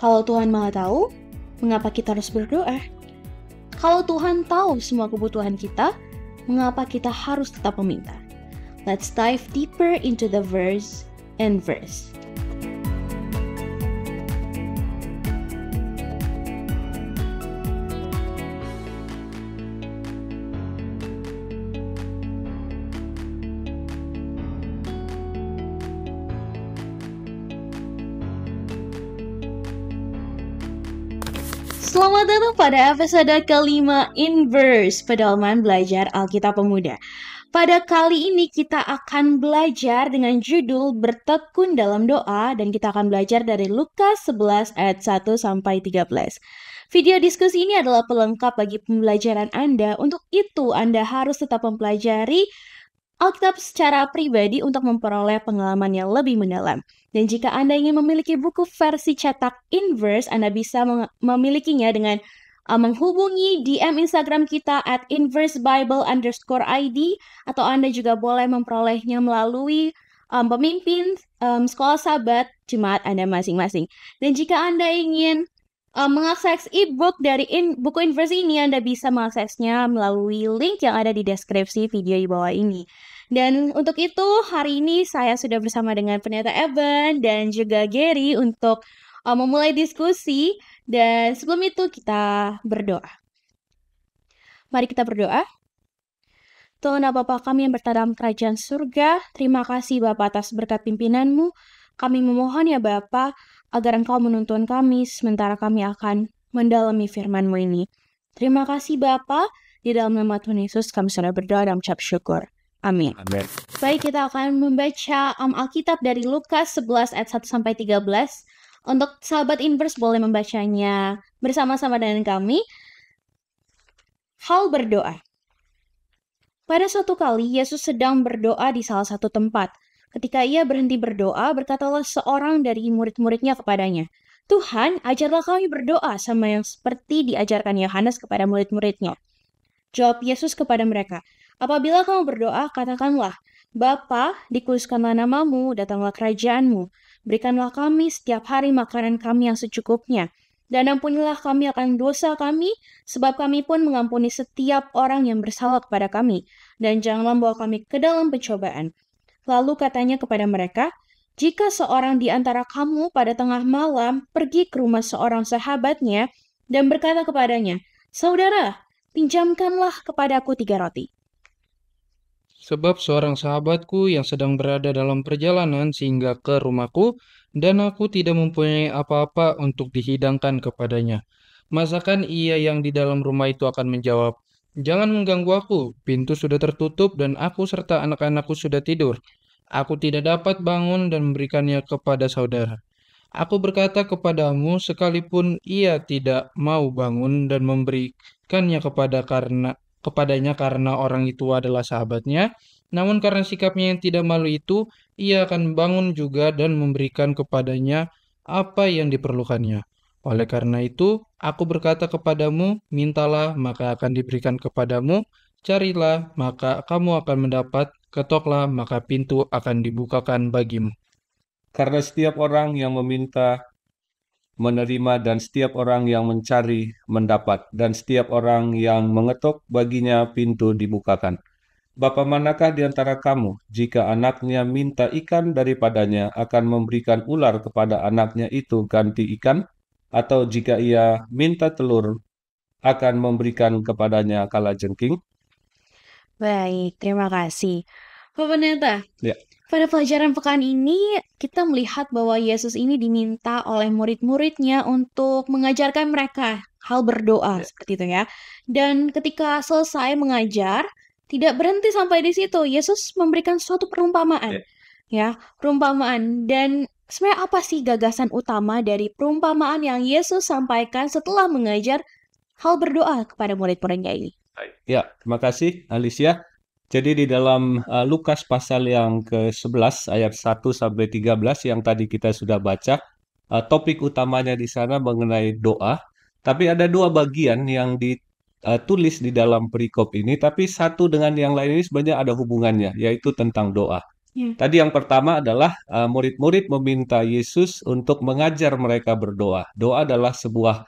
Kalau Tuhan Maha Tahu, mengapa kita harus berdoa? Kalau Tuhan tahu semua kebutuhan kita, mengapa kita harus tetap meminta? Let's dive deeper into the verse and verse. Selamat datang pada episode kelima Inverse, Pedalaman Belajar Alkitab Pemuda. Pada kali ini kita akan belajar dengan judul Bertekun dalam Doa, dan kita akan belajar dari Lukas 11 ayat 1 sampai 13. Video diskusi ini adalah pelengkap bagi pembelajaran Anda. Untuk itu Anda harus tetap mempelajari Alkitab secara pribadi untuk memperoleh pengalaman yang lebih mendalam. Dan jika Anda ingin memiliki buku versi cetak Inverse, Anda bisa memilikinya dengan menghubungi DM Instagram kita @inversebible_id, atau Anda juga boleh memperolehnya melalui pemimpin sekolah sahabat jemaat Anda masing-masing. Dan jika Anda ingin mengakses e-book dari buku Inverse ini, Anda bisa mengaksesnya melalui link yang ada di deskripsi video di bawah ini. Dan untuk itu, hari ini saya sudah bersama dengan pendeta Evan dan juga Gary untuk memulai diskusi. Dan sebelum itu kita berdoa. Mari kita berdoa. Tuhan Bapa kami yang berada dalam kerajaan surga, terima kasih Bapa atas berkat pimpinan-Mu. Kami memohon ya Bapa, agar Engkau menuntun kami sementara kami akan mendalami firman-Mu ini. Terima kasih Bapa, di dalam nama Tuhan Yesus kami sudah berdoa dan mengucap syukur. Amin. Amin. Baik, kita akan membaca Alkitab dari Lukas 11 ayat 1 sampai 13. Untuk sahabat Inverse boleh membacanya bersama-sama dengan kami. Hal berdoa. Pada suatu kali Yesus sedang berdoa di salah satu tempat. Ketika ia berhenti berdoa, berkatalah seorang dari murid-muridnya kepadanya, "Tuhan, ajarlah kami berdoa sama yang seperti diajarkan Yohanes kepada murid-muridnya." Jawab Yesus kepada mereka, "Apabila kamu berdoa, katakanlah, Bapa, dikuduskanlah namamu, datanglah kerajaanmu. Berikanlah kami setiap hari makanan kami yang secukupnya. Dan ampunilah kami akan dosa kami, sebab kami pun mengampuni setiap orang yang bersalah kepada kami. Dan janganlah membawa kami ke dalam pencobaan." Lalu katanya kepada mereka, "Jika seorang di antara kamu pada tengah malam pergi ke rumah seorang sahabatnya dan berkata kepadanya, 'Saudara, pinjamkanlah kepadaku 3 roti.' Sebab seorang sahabatku yang sedang berada dalam perjalanan sehingga ke rumahku, dan aku tidak mempunyai apa-apa untuk dihidangkan kepadanya. Masakan ia yang di dalam rumah itu akan menjawab, 'Jangan mengganggu aku, pintu sudah tertutup dan aku serta anak-anakku sudah tidur. Aku tidak dapat bangun dan memberikannya kepada saudara.' Aku berkata kepadamu, sekalipun ia tidak mau bangun dan memberikannya kepadanya karena orang itu adalah sahabatnya, namun karena sikapnya yang tidak malu itu, ia akan bangun juga dan memberikan kepadanya apa yang diperlukannya. Oleh karena itu, aku berkata kepadamu, mintalah maka akan diberikan kepadamu, carilah maka kamu akan mendapat, ketoklah maka pintu akan dibukakan bagimu. Karena setiap orang yang meminta menerima, dan setiap orang yang mencari mendapat, dan setiap orang yang mengetok baginya pintu dibukakan. Bapa manakah di antara kamu, jika anaknya minta ikan daripadanya, akan memberikan ular kepada anaknya itu ganti ikan? Atau jika ia minta telur, akan memberikan kepadanya kalajengking? Baik, terima kasih. Pak Pendeta, Ya. pada pelajaran pekan ini kita melihat bahwa Yesus ini diminta oleh murid-muridnya untuk mengajarkan mereka hal berdoa, seperti itu ya. Dan ketika selesai mengajar, tidak berhenti sampai di situ. Yesus memberikan suatu perumpamaan. Ya, perumpamaan. Dan sebenarnya apa sih gagasan utama dari perumpamaan yang Yesus sampaikan setelah mengajar hal berdoa kepada murid-muridnya ini? Ya, terima kasih Alicia. Jadi di dalam Lukas pasal yang ke-11 ayat 1 sampai 13 yang tadi kita sudah baca, topik utamanya di sana mengenai doa. Tapi ada 2 bagian yang ditulis di dalam perikop ini, tapi satu dengan yang lain ini sebenarnya ada hubungannya, yaitu tentang doa. Ya. Tadi yang pertama adalah murid-murid meminta Yesus untuk mengajar mereka berdoa. Doa adalah sebuah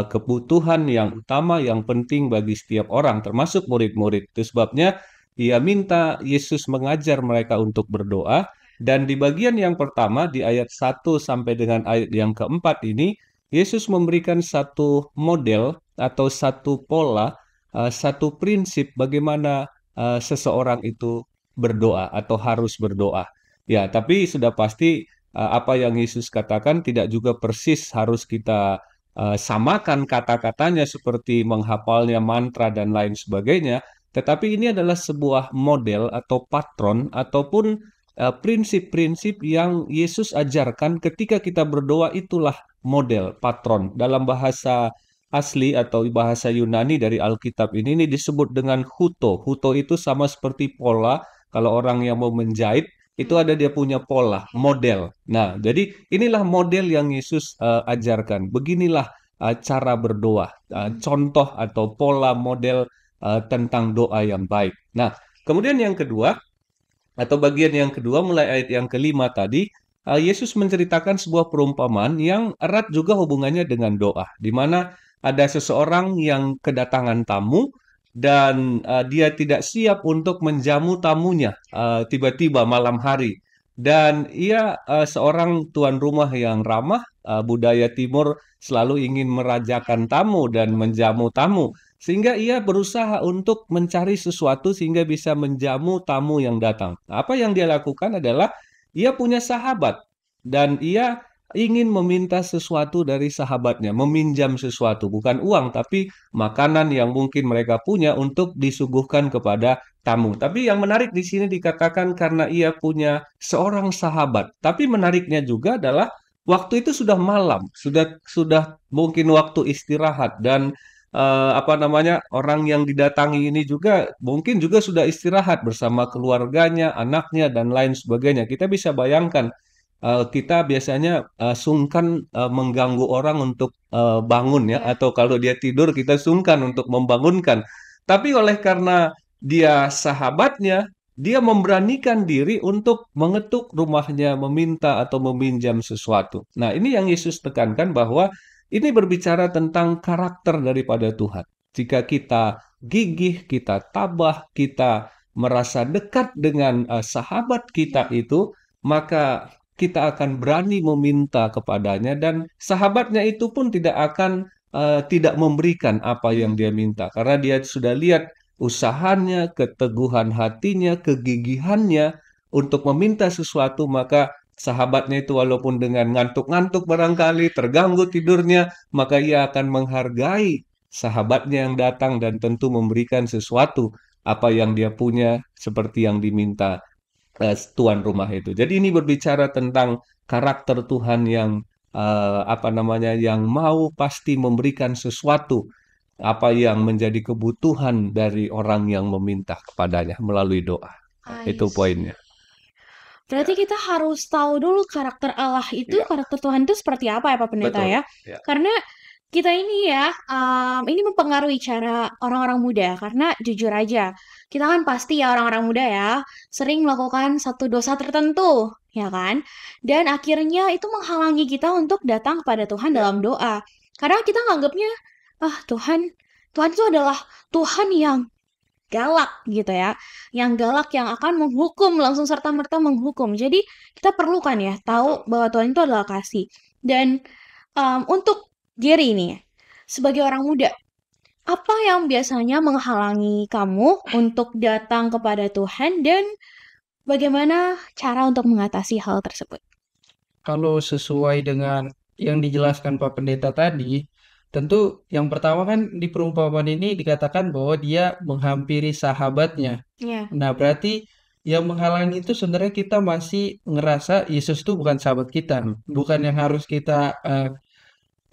kebutuhan yang utama, yang penting bagi setiap orang, termasuk murid-murid. Itu sebabnya ia minta Yesus mengajar mereka untuk berdoa. Dan di bagian yang pertama, di ayat 1 sampai dengan ayat yang keempat ini, Yesus memberikan satu model atau satu pola, satu prinsip bagaimana seseorang itu berdoa atau harus berdoa. Ya, tapi sudah pasti apa yang Yesus katakan tidak juga persis harus kita samakan kata-katanya seperti menghafalnya mantra dan lain sebagainya, tetapi ini adalah sebuah model atau patron ataupun prinsip-prinsip yang Yesus ajarkan ketika kita berdoa, itulah model, patron. Dalam bahasa asli atau bahasa Yunani dari Alkitab ini disebut dengan huto. Huto itu sama seperti pola. Kalau orang yang mau menjahit, itu ada dia punya pola, model. Nah, jadi inilah model yang Yesus ajarkan. Beginilah cara berdoa, contoh atau pola model tentang doa yang baik. Nah, kemudian yang kedua, atau bagian yang kedua mulai ayat yang kelima tadi, Yesus menceritakan sebuah perumpamaan yang erat juga hubungannya dengan doa, di mana ada seseorang yang kedatangan tamu dan dia tidak siap untuk menjamu tamunya tiba-tiba malam hari. Dan ia seorang tuan rumah yang ramah, budaya timur selalu ingin merajakan tamu dan menjamu tamu. Sehingga ia berusaha untuk mencari sesuatu sehingga bisa menjamu tamu yang datang. Apa yang dia lakukan adalah ia punya sahabat dan ia ingin meminta sesuatu dari sahabatnya, meminjam sesuatu, bukan uang tapi makanan yang mungkin mereka punya untuk disuguhkan kepada tamu. Tapi yang menarik di sini dikatakan karena ia punya seorang sahabat. Tapi menariknya juga adalah waktu itu sudah malam, sudah mungkin waktu istirahat dan orang yang didatangi ini juga mungkin juga sudah istirahat bersama keluarganya, anaknya dan lain sebagainya. Kita bisa bayangkan kita biasanya sungkan mengganggu orang untuk bangun ya, atau kalau dia tidur kita sungkan untuk membangunkan. Tapi oleh karena dia sahabatnya, dia memberanikan diri untuk mengetuk rumahnya, meminta atau meminjam sesuatu. Nah, ini yang Yesus tekankan bahwa ini berbicara tentang karakter daripada Tuhan. Jika kita gigih, kita tabah, kita merasa dekat dengan sahabat kita itu, maka kita akan berani meminta kepadanya dan sahabatnya itu pun tidak akan tidak memberikan apa yang dia minta karena dia sudah lihat usahanya, keteguhan hatinya, kegigihannya untuk meminta sesuatu, maka sahabatnya itu walaupun dengan ngantuk-ngantuk barangkali, terganggu tidurnya, maka ia akan menghargai sahabatnya yang datang dan tentu memberikan sesuatu apa yang dia punya seperti yang diminta tuan rumah itu. Jadi ini berbicara tentang karakter Tuhan yang yang mau pasti memberikan sesuatu apa yang menjadi kebutuhan dari orang yang meminta kepadanya melalui doa. Itu poinnya. Berarti kita harus tahu dulu karakter Allah itu, karakter Tuhan itu seperti apa ya Pak Pendeta Betul. ya? Karena kita ini ya, ini mempengaruhi cara orang-orang muda. Karena jujur aja, kita kan pasti ya orang-orang muda ya, sering melakukan satu dosa tertentu, ya kan? Dan akhirnya itu menghalangi kita untuk datang kepada Tuhan dalam doa. Karena kita nganggapnya, Tuhan itu adalah Tuhan yang galak gitu ya. Yang galak yang akan menghukum, langsung serta-merta menghukum. Jadi kita perlu kan ya tahu bahwa Tuhan itu adalah kasih. Dan untuk Gary ini, sebagai orang muda, apa yang biasanya menghalangi kamu untuk datang kepada Tuhan dan bagaimana cara untuk mengatasi hal tersebut? Kalau sesuai dengan yang dijelaskan Pak Pendeta tadi, tentu yang pertama kan di perumpamaan ini dikatakan bahwa dia menghampiri sahabatnya. Ya. Nah, berarti yang menghalangi itu sebenarnya kita masih ngerasa Yesus itu bukan sahabat kita. Bukan yang harus kita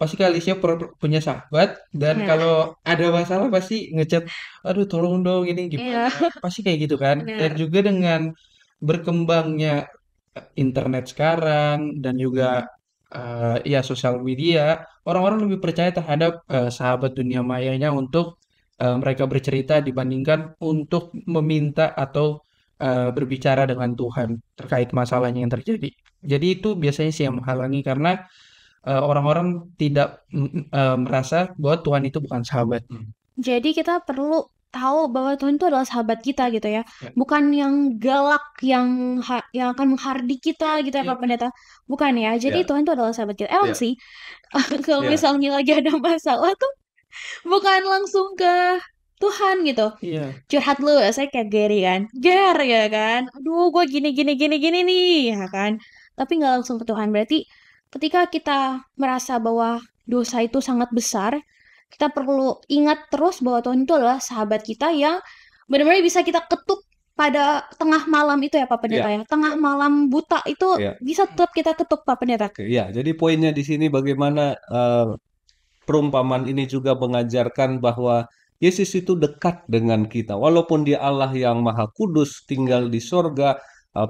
pasti Alicia punya sahabat dan kalau ada masalah pasti ngechat, aduh tolong dong ini gimana, pasti kayak gitu kan. Dan juga dengan berkembangnya internet sekarang dan juga ya sosial media, orang-orang lebih percaya terhadap sahabat dunia mayanya untuk mereka bercerita dibandingkan untuk meminta atau berbicara dengan Tuhan terkait masalahnya yang terjadi. Jadi itu biasanya sih yang menghalangi karena orang-orang tidak merasa bahwa Tuhan itu bukan sahabat. Jadi kita perlu tahu bahwa Tuhan itu adalah sahabat kita gitu ya. Ya. Bukan yang galak yang akan menghardik kita gitu ya Ya. Pak Pendeta. Bukan ya. Jadi Ya. Tuhan itu adalah sahabat kita. Emang Ya. sih kalau Ya. misalnya lagi ada masalah tuh bukan langsung ke Tuhan gitu. Iya. Curhat lu, saya kayak Gary kan. Ger ya kan. Aduh, gue gini nih ya kan. Tapi nggak langsung ke Tuhan. Berarti ketika kita merasa bahwa dosa itu sangat besar, kita perlu ingat terus bahwa Tuhan itu adalah sahabat kita yang benar-benar bisa kita ketuk pada tengah malam itu ya Pak Pendeta ya. Tengah malam buta itu Ya. bisa tetap kita ketuk Pak Pendeta. Oke, ya, jadi poinnya di sini bagaimana perumpamaan ini juga mengajarkan bahwa Yesus itu dekat dengan kita. Walaupun dia Allah yang maha kudus, tinggal di sorga,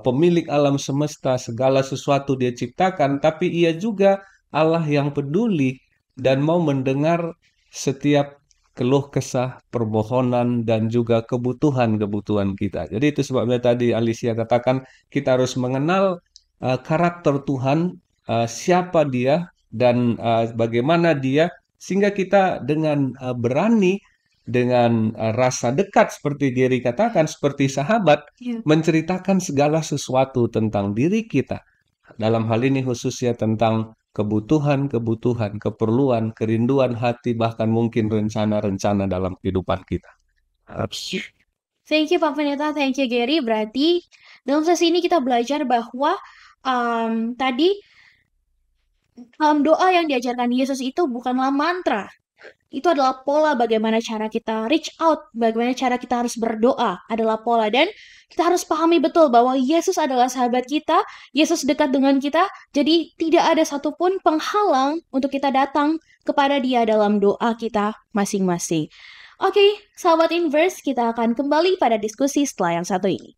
pemilik alam semesta, segala sesuatu dia ciptakan, tapi ia juga Allah yang peduli dan mau mendengar setiap keluh kesah, permohonan, dan juga kebutuhan-kebutuhan kita. Jadi itu sebabnya tadi Alicia katakan kita harus mengenal karakter Tuhan, siapa dia, dan bagaimana dia, sehingga kita dengan berani, dengan rasa dekat seperti Gary katakan, seperti sahabat, menceritakan segala sesuatu tentang diri kita. Dalam hal ini khususnya tentang kebutuhan, keperluan, kerinduan hati, bahkan mungkin rencana-rencana dalam kehidupan kita. Thank you Pak Pendeta, thank you Gary. Berarti dalam sesi ini kita belajar bahwa tadi doa yang diajarkan Yesus itu bukanlah mantra. Itu adalah pola bagaimana cara kita reach out, bagaimana cara kita harus berdoa adalah pola. Dan kita harus pahami betul bahwa Yesus adalah sahabat kita, Yesus dekat dengan kita, jadi tidak ada satupun penghalang untuk kita datang kepada dia dalam doa kita masing-masing. Oke, sahabat Inverse, kita akan kembali pada diskusi setelah yang satu ini.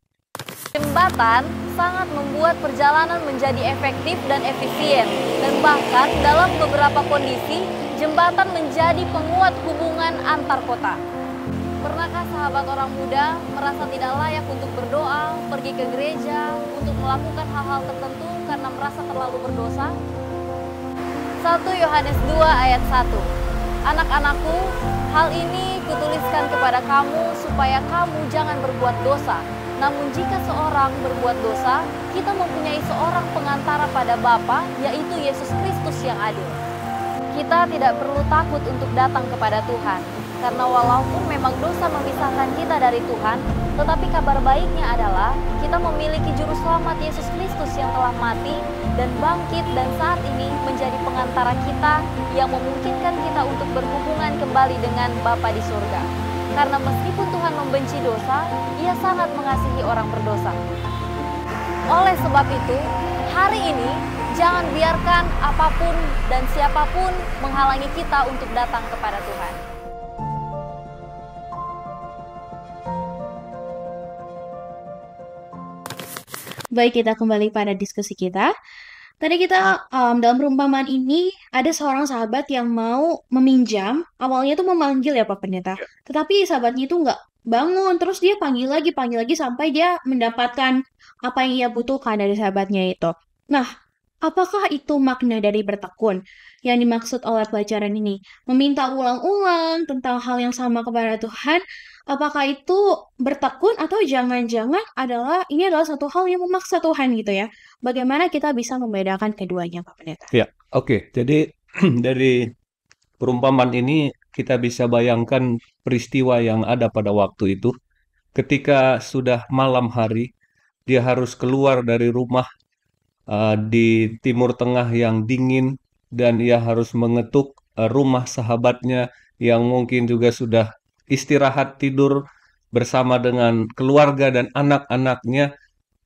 Jembatan sangat membuat perjalanan menjadi efektif dan efisien, dan bahkan dalam beberapa kondisi, jembatan menjadi penguat hubungan antar kota. Pernahkah sahabat orang muda merasa tidak layak untuk berdoa, pergi ke gereja, untuk melakukan hal-hal tertentu karena merasa terlalu berdosa? 1 Yohanes 2 ayat 1. Anak-anakku, hal ini kutuliskan kepada kamu supaya kamu jangan berbuat dosa. Namun jika seorang berbuat dosa, kita mempunyai seorang pengantara pada Bapa, yaitu Yesus Kristus yang adil. Kita tidak perlu takut untuk datang kepada Tuhan, karena walaupun memang dosa memisahkan kita dari Tuhan, tetapi kabar baiknya adalah kita memiliki Juru Selamat Yesus Kristus yang telah mati dan bangkit dan saat ini menjadi pengantara kita yang memungkinkan kita untuk berhubungan kembali dengan Bapa di surga. Karena meskipun Tuhan membenci dosa, Ia sangat mengasihi orang berdosa. Oleh sebab itu, hari ini jangan biarkan apapun dan siapapun menghalangi kita untuk datang kepada Tuhan. Baik, kita kembali pada diskusi kita. Tadi kita dalam perumpamaan ini ada seorang sahabat yang mau meminjam, awalnya tuh memanggil ya Pak Pendeta. Tetapi sahabatnya itu nggak bangun, terus dia panggil lagi sampai dia mendapatkan apa yang ia butuhkan dari sahabatnya itu. Nah, apakah itu makna dari bertekun yang dimaksud oleh pelajaran ini? Meminta ulang-ulang tentang hal yang sama kepada Tuhan, apakah itu bertekun atau jangan-jangan ini adalah satu hal yang memaksa Tuhan gitu ya? Bagaimana kita bisa membedakan keduanya, Pak Pendeta? Ya, oke. Jadi dari perumpamaan ini kita bisa bayangkan peristiwa yang ada pada waktu itu. Ketika sudah malam hari, dia harus keluar dari rumah di Timur Tengah yang dingin, dan ia harus mengetuk rumah sahabatnya yang mungkin juga sudah istirahat tidur bersama dengan keluarga dan anak-anaknya.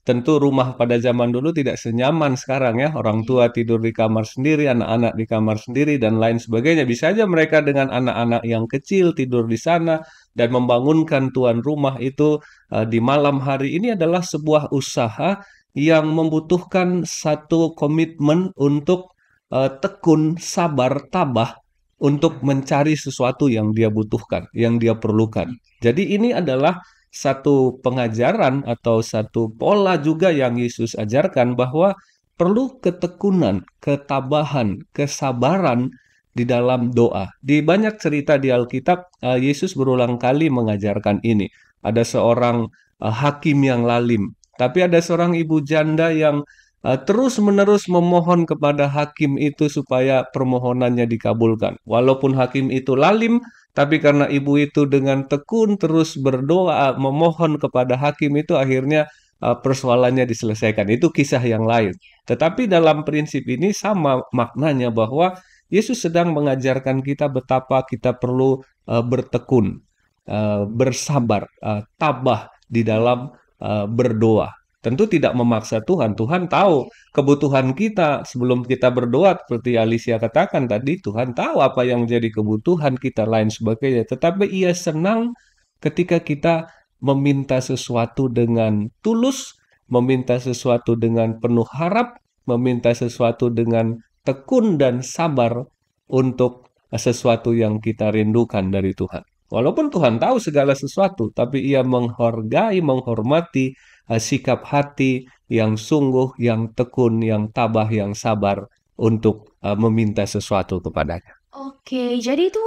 Tentu rumah pada zaman dulu tidak senyaman sekarang ya. Orang tua tidur di kamar sendiri, anak-anak di kamar sendiri, dan lain sebagainya. Bisa saja mereka dengan anak-anak yang kecil tidur di sana dan membangunkan tuan rumah itu di malam hari. Ini adalah sebuah usaha yang membutuhkan satu komitmen untuk tekun, sabar, tabah untuk mencari sesuatu yang dia butuhkan, yang dia perlukan. Jadi ini adalah satu pengajaran atau satu pola juga yang Yesus ajarkan bahwa perlu ketekunan, ketabahan, kesabaran di dalam doa. Di banyak cerita di Alkitab, Yesus berulang kali mengajarkan ini. Ada seorang hakim yang lalim, tapi ada seorang ibu janda yang terus-menerus memohon kepada hakim itu supaya permohonannya dikabulkan. Walaupun hakim itu lalim, tapi karena ibu itu dengan tekun terus berdoa, memohon kepada hakim itu, akhirnya persoalannya diselesaikan. Itu kisah yang lain. Tetapi dalam prinsip ini sama maknanya, bahwa Yesus sedang mengajarkan kita betapa kita perlu bertekun, bersabar, tabah di dalam berdoa. Tentu tidak memaksa Tuhan. Tuhan tahu kebutuhan kita sebelum kita berdoa. Seperti Alicia katakan tadi, Tuhan tahu apa yang menjadi kebutuhan kita, lain sebagainya. Tetapi Ia senang ketika kita meminta sesuatu dengan tulus, meminta sesuatu dengan penuh harap, meminta sesuatu dengan tekun dan sabar untuk sesuatu yang kita rindukan dari Tuhan. Walaupun Tuhan tahu segala sesuatu, tapi Ia menghargai, menghormati sikap hati yang sungguh, yang tekun, yang tabah, yang sabar untuk meminta sesuatu kepadanya. Oke, jadi itu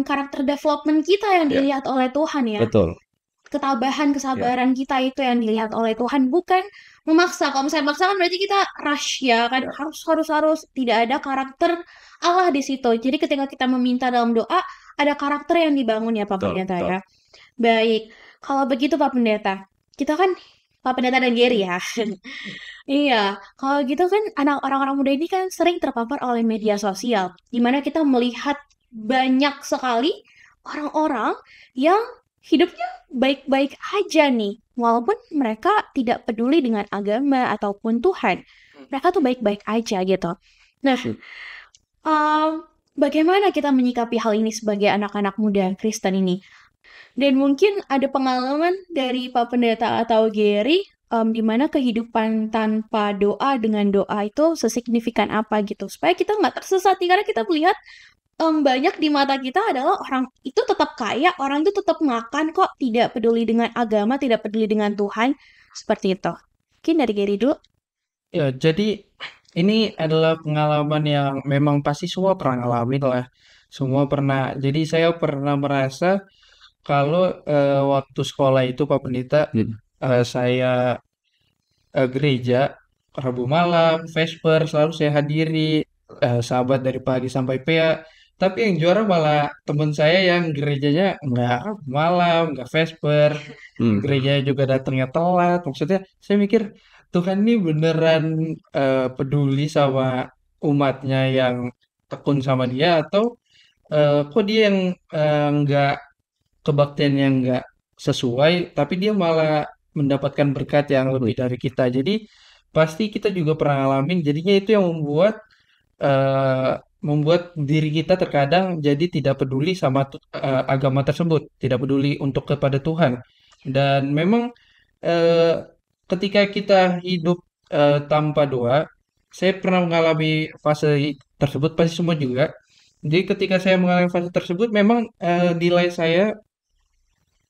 karakter development kita yang Ya. dilihat oleh Tuhan ya. Betul. Ketabahan, kesabaran kita itu yang dilihat oleh Tuhan, bukan memaksa. Kalau misalnya maksa kan berarti kita rush ya kan, harus tidak ada karakter Allah di situ. Jadi ketika kita meminta dalam doa, ada karakter yang dibangun ya Pak Betul, Pendeta betul. ya. Baik, kalau begitu Pak Pendeta, kita kan Pak Pendeta dan Gary ya. Iya, kalau gitu kan orang-orang muda ini kan sering terpapar oleh media sosial, di mana kita melihat banyak sekali orang-orang yang hidupnya baik-baik aja nih, walaupun mereka tidak peduli dengan agama ataupun Tuhan. Mereka tuh baik-baik aja gitu. Nah, bagaimana kita menyikapi hal ini sebagai anak-anak muda Kristen ini? Dan mungkin ada pengalaman dari Pak Pendeta atau Gary, di mana kehidupan tanpa doa dengan doa itu sesignifikan apa gitu, supaya kita nggak tersesat nih, karena kita melihat banyak di mata kita adalah orang itu tetap kaya, orang itu tetap makan kok, tidak peduli dengan agama, tidak peduli dengan Tuhan, seperti itu. Mungkin dari Gary dulu. Ya, jadi ini adalah pengalaman yang memang pasti semua pernah ngalamin lah. Semua pernah. Jadi saya pernah merasa kalau waktu sekolah itu Pak Pendeta, saya gereja Rabu malam, Vesper selalu saya hadiri, sahabat dari pagi sampai PA. Tapi yang juara malah teman saya yang gerejanya nggak Rabu malam, nggak Vesper, gerejanya juga datangnya telat. Maksudnya saya mikir Tuhan ini beneran peduli sama umatnya yang tekun sama Dia, atau kok Dia yang nggak kebaktiannya nggak sesuai, tapi Dia malah mendapatkan berkat yang lebih dari kita. Jadi pasti kita juga pernah ngalamin. Jadinya itu yang membuat diri kita terkadang jadi tidak peduli sama agama tersebut, tidak peduli untuk kepada Tuhan. Dan memang ketika kita hidup tanpa doa, saya pernah mengalami fase tersebut, pasti semua juga. Jadi ketika saya mengalami fase tersebut, memang nilai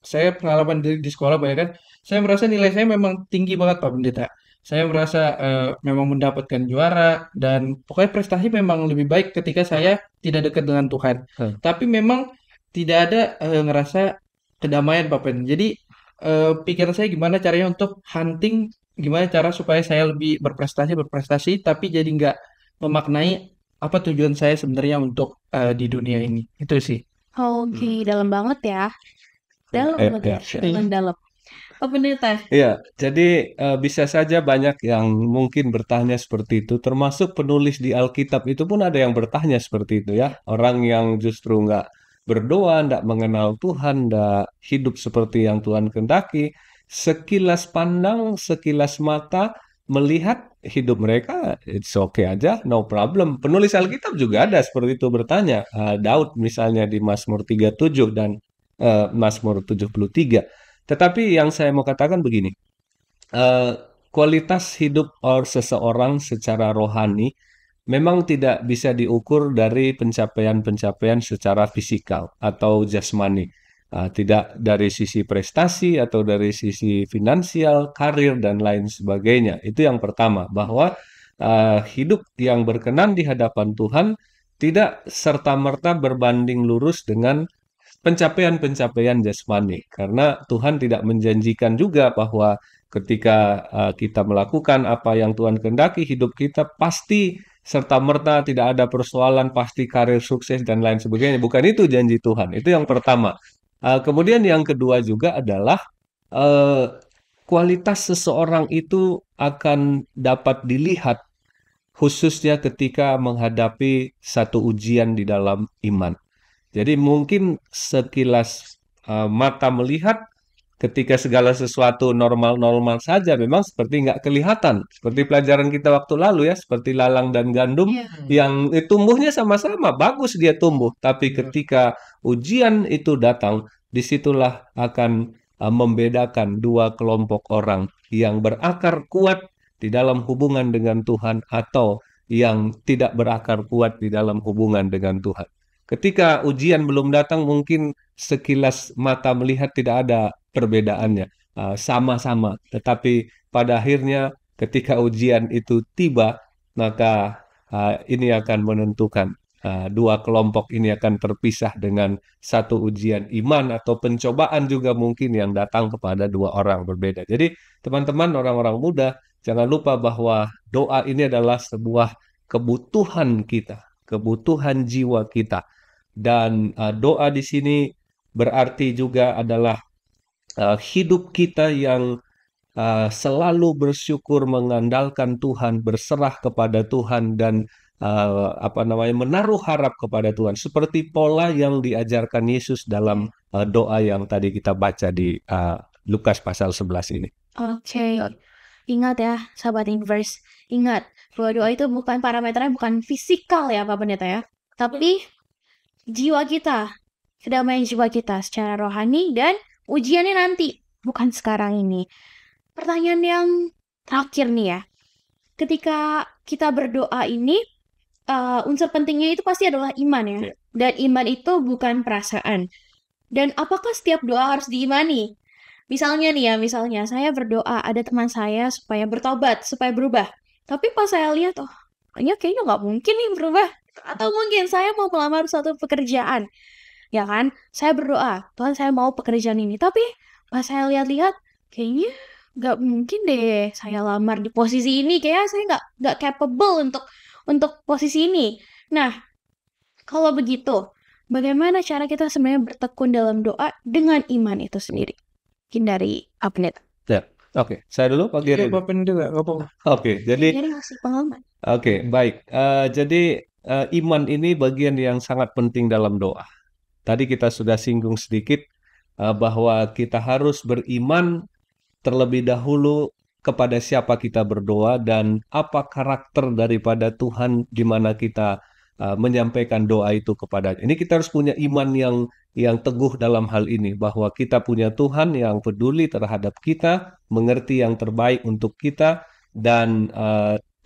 saya pengalaman di sekolah banyak kan, saya merasa nilai saya memang tinggi banget Pak Pendeta. Saya merasa memang mendapatkan juara, dan pokoknya prestasi memang lebih baik ketika saya tidak dekat dengan Tuhan. Tapi memang tidak ada ngerasa kedamaian Pak Pendeta. Jadi pikiran saya gimana caranya untuk hunting, gimana cara supaya saya lebih berprestasi, tapi jadi nggak memaknai apa tujuan saya sebenarnya untuk di dunia ini. Itu sih. Oke, dalam banget ya. Dalam banget ya. Dalam. Pak Pendeta. Iya, jadi bisa saja banyak yang mungkin bertanya seperti itu, termasuk penulis di Alkitab itu pun ada yang bertanya seperti itu ya. Orang yang justru nggak berdoa, nggak mengenal Tuhan, nggak hidup seperti yang Tuhan kehendaki, sekilas pandang, sekilas mata, melihat hidup mereka, it's okay aja, no problem. Penulis Alkitab juga ada seperti itu bertanya. Daud misalnya di Mazmur 37 dan Mazmur 73. Tetapi yang saya mau katakan begini, kualitas hidup seseorang secara rohani memang tidak bisa diukur dari pencapaian-pencapaian secara fisikal atau jasmani. Tidak dari sisi prestasi atau dari sisi finansial, karir, dan lain sebagainya. Itu yang pertama, bahwa hidup yang berkenan di hadapan Tuhan tidak serta-merta berbanding lurus dengan pencapaian-pencapaian jasmani. Karena Tuhan tidak menjanjikan juga bahwa ketika kita melakukan apa yang Tuhan kehendaki, hidup kita pasti serta-merta tidak ada persoalan, pasti karir sukses, dan lain sebagainya. Bukan itu janji Tuhan. Itu yang pertama. Kemudian yang kedua juga adalah kualitas seseorang itu akan dapat dilihat khususnya ketika menghadapi satu ujian di dalam iman. Jadi mungkin sekilas mata melihat ketika segala sesuatu normal-normal saja, memang seperti nggak kelihatan. Seperti pelajaran kita waktu lalu ya, seperti lalang dan gandum yang tumbuhnya sama-sama, bagus dia tumbuh. Tapi ketika ujian itu datang, disitulah akan membedakan dua kelompok orang yang berakar kuat di dalam hubungan dengan Tuhan atau yang tidak berakar kuat di dalam hubungan dengan Tuhan. Ketika ujian belum datang, mungkin sekilas mata melihat tidak ada perbedaannya, sama-sama. Tetapi pada akhirnya ketika ujian itu tiba, maka ini akan menentukan dua kelompok ini akan terpisah dengan satu ujian iman atau pencobaan juga mungkin yang datang kepada dua orang berbeda. Jadi teman-teman orang-orang muda, jangan lupa bahwa doa ini adalah sebuah kebutuhan kita, kebutuhan jiwa kita. Dan doa di sini berarti juga adalah hidup kita yang selalu bersyukur, mengandalkan Tuhan, berserah kepada Tuhan, dan menaruh harap kepada Tuhan. Seperti pola yang diajarkan Yesus dalam doa yang tadi kita baca di Lukas pasal 11 ini. Oke. Ingat ya, sahabat Inverse. Ingat, bahwa doa itu bukan parameternya, bukan fisikal ya Pak Pendeta ya. Tapi jiwa kita, kedamaian jiwa kita secara rohani, dan ujiannya nanti, bukan sekarang ini. Pertanyaan yang terakhir nih ya. Ketika kita berdoa ini, unsur pentingnya itu pasti adalah iman ya. Dan iman itu bukan perasaan. Dan apakah setiap doa harus diimani? Misalnya nih ya, misalnya saya berdoa ada teman saya supaya bertobat, supaya berubah. Tapi pas saya lihat, kayaknya nggak mungkin nih berubah. Atau mungkin saya mau melamar suatu pekerjaan. Ya kan, saya berdoa, Tuhan saya mau pekerjaan ini. Tapi pas saya lihat-lihat, kayaknya nggak mungkin deh saya lamar di posisi ini. Kayaknya saya nggak capable untuk posisi ini. Nah, kalau begitu, bagaimana cara kita sebenarnya bertekun dalam doa dengan iman itu sendiri? Mungkin dari Abnet. Ya, oke. Saya dulu Pak Giri. Pak Pendeta, apa? Oke, jadi masih pengalaman. Oke, baik. Jadi iman ini bagian yang sangat penting dalam doa. Tadi kita sudah singgung sedikit bahwa kita harus beriman terlebih dahulu kepada siapa kita berdoa dan apa karakter daripada Tuhan di mana kita menyampaikan doa itu kepadanya. Ini kita harus punya iman yang teguh dalam hal ini, bahwa kita punya Tuhan yang peduli terhadap kita, mengerti yang terbaik untuk kita, dan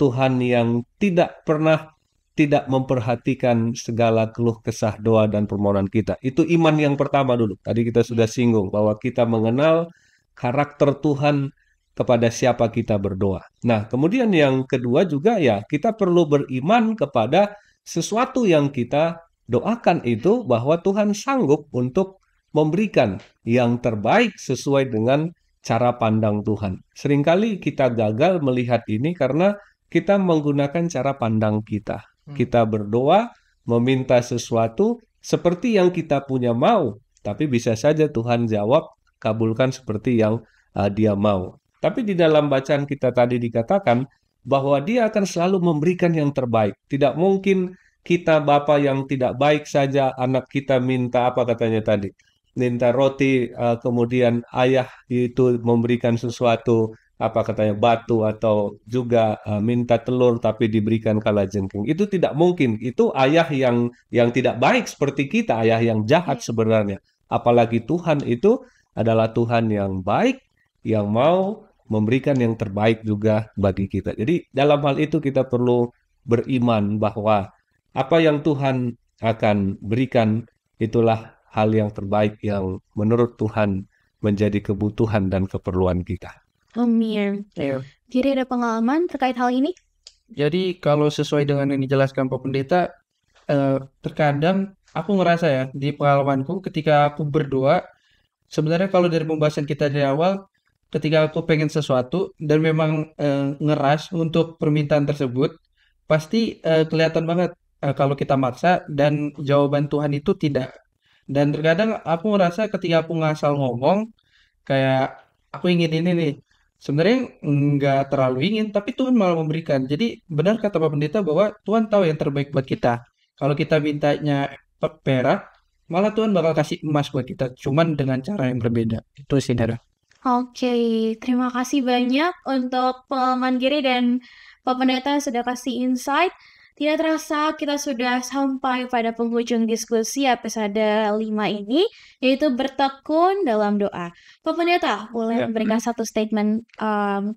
Tuhan yang tidak pernah tidak memperhatikan segala keluh kesah doa dan permohonan kita. Itu iman yang pertama dulu. Tadi kita sudah singgung bahwa kita mengenal karakter Tuhan kepada siapa kita berdoa. Nah, kemudian yang kedua juga ya, kita perlu beriman kepada sesuatu yang kita doakan itu, bahwa Tuhan sanggup untuk memberikan yang terbaik sesuai dengan cara pandang Tuhan. Seringkali kita gagal melihat ini karena kita menggunakan cara pandang kita. Kita berdoa, meminta sesuatu seperti yang kita punya mau, tapi bisa saja Tuhan jawab, kabulkan seperti yang Dia mau. Tapi di dalam bacaan kita tadi dikatakan bahwa Dia akan selalu memberikan yang terbaik. Tidak mungkin kita Bapa yang tidak baik saja, anak kita minta apa katanya tadi? Minta roti, kemudian ayah itu memberikan sesuatu, apa katanya, batu, atau juga minta telur tapi diberikan kalajengking. Itu tidak mungkin. Itu ayah yang tidak baik seperti kita, ayah yang jahat sebenarnya. Apalagi Tuhan itu adalah Tuhan yang baik, yang mau memberikan yang terbaik juga bagi kita. Jadi dalam hal itu kita perlu beriman bahwa apa yang Tuhan akan berikan itulah hal yang terbaik yang menurut Tuhan menjadi kebutuhan dan keperluan kita. Amin. Giri ada pengalaman terkait hal ini? Jadi kalau sesuai dengan yang dijelaskan Pak Pendeta, terkadang aku ngerasa ya di pengalamanku ketika aku berdoa, sebenarnya kalau dari pembahasan kita dari awal, ketika aku pengen sesuatu dan memang ngeras untuk permintaan tersebut, pasti kelihatan banget kalau kita maksa dan jawaban Tuhan itu tidak. Dan terkadang aku ngerasa ketika aku ngasal ngomong, kayak aku ingin ini nih, sebenarnya nggak terlalu ingin, tapi Tuhan malah memberikan. Jadi benar kata Pak Pendeta bahwa Tuhan tahu yang terbaik buat kita. Kalau kita mintanya perak, malah Tuhan bakal kasih emas buat kita, cuman dengan cara yang berbeda. Itu sih, Dara. Oke, terima kasih banyak untuk pengalaman Giri dan Pak Pendeta sudah kasih insight. Tidak terasa kita sudah sampai pada penghujung diskusi episode 5 ini, yaitu bertekun dalam doa. Pak Pendeta, boleh memberikan satu statement,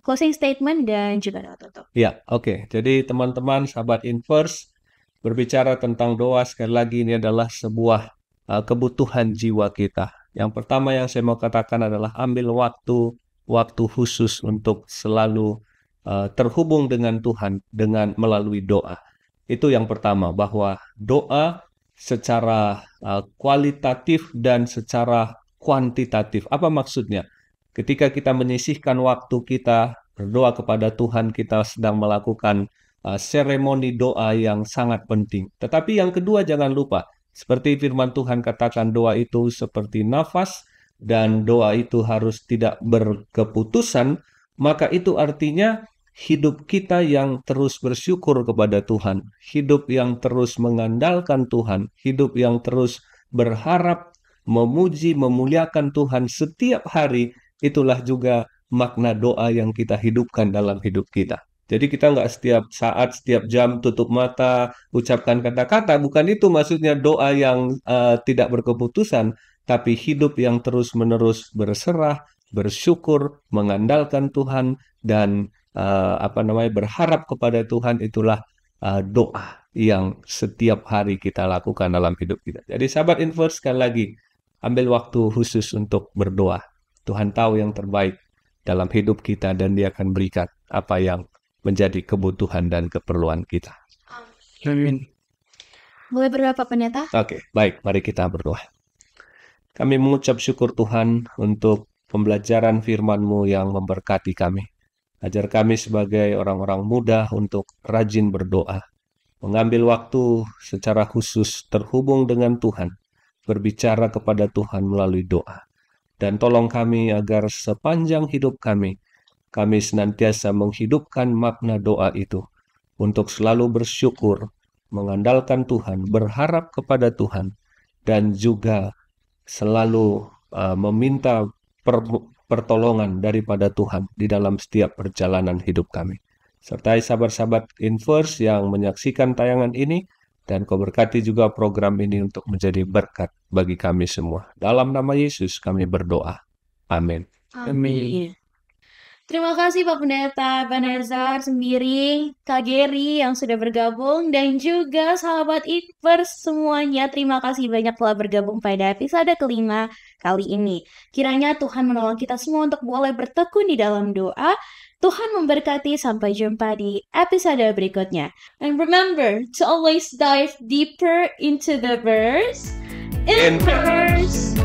closing statement dan juga doa tutup. Ya, oke. Jadi teman-teman, sahabat Infers, berbicara tentang doa, sekali lagi ini adalah sebuah kebutuhan jiwa kita. Yang pertama yang saya mau katakan adalah ambil waktu khusus untuk selalu terhubung dengan Tuhan dengan melalui doa. Itu yang pertama, bahwa doa secara kualitatif dan secara kuantitatif. Apa maksudnya? Ketika kita menyisihkan waktu kita berdoa kepada Tuhan, kita sedang melakukan seremoni doa yang sangat penting. Tetapi yang kedua, jangan lupa, seperti firman Tuhan katakan, doa itu seperti nafas dan doa itu harus tidak berkeputusan, maka itu artinya hidup kita yang terus bersyukur kepada Tuhan, hidup yang terus mengandalkan Tuhan, hidup yang terus berharap, memuji, memuliakan Tuhan setiap hari, itulah juga makna doa yang kita hidupkan dalam hidup kita. Jadi kita nggak setiap saat, setiap jam tutup mata, ucapkan kata-kata, bukan itu maksudnya doa yang tidak berkeputusan, tapi hidup yang terus-menerus berserah, bersyukur, mengandalkan Tuhan, dan berharap kepada Tuhan. Itulah doa yang setiap hari kita lakukan dalam hidup kita. Jadi sahabat Infers, sekali lagi, ambil waktu khusus untuk berdoa. Tuhan tahu yang terbaik dalam hidup kita dan Dia akan berikan apa yang menjadi kebutuhan dan keperluan kita. Amin. Boleh berdoa Pak Pendeta? Oke, baik, mari kita berdoa. Kami mengucap syukur Tuhan untuk pembelajaran firman-Mu yang memberkati kami. Ajar kami sebagai orang-orang muda untuk rajin berdoa, mengambil waktu secara khusus terhubung dengan Tuhan, berbicara kepada Tuhan melalui doa. Dan tolong kami agar sepanjang hidup kami senantiasa menghidupkan makna doa itu, untuk selalu bersyukur, mengandalkan Tuhan, berharap kepada Tuhan, dan juga selalu meminta pertolongan daripada Tuhan di dalam setiap perjalanan hidup kami. Sertai sahabat-sahabat Infers yang menyaksikan tayangan ini, dan Kau berkati juga program ini untuk menjadi berkat bagi kami semua. Dalam nama Yesus kami berdoa. Amin. Amin. Terima kasih Pak Pendeta Ebenezer Sembiring, Kak Geri yang sudah bergabung, dan juga sahabat Infers semuanya. Terima kasih banyak telah bergabung pada episode kelima kali ini. Kiranya Tuhan menolong kita semua untuk boleh bertekun di dalam doa. Tuhan memberkati, sampai jumpa di episode berikutnya. And remember to always dive deeper into the verse. Infers!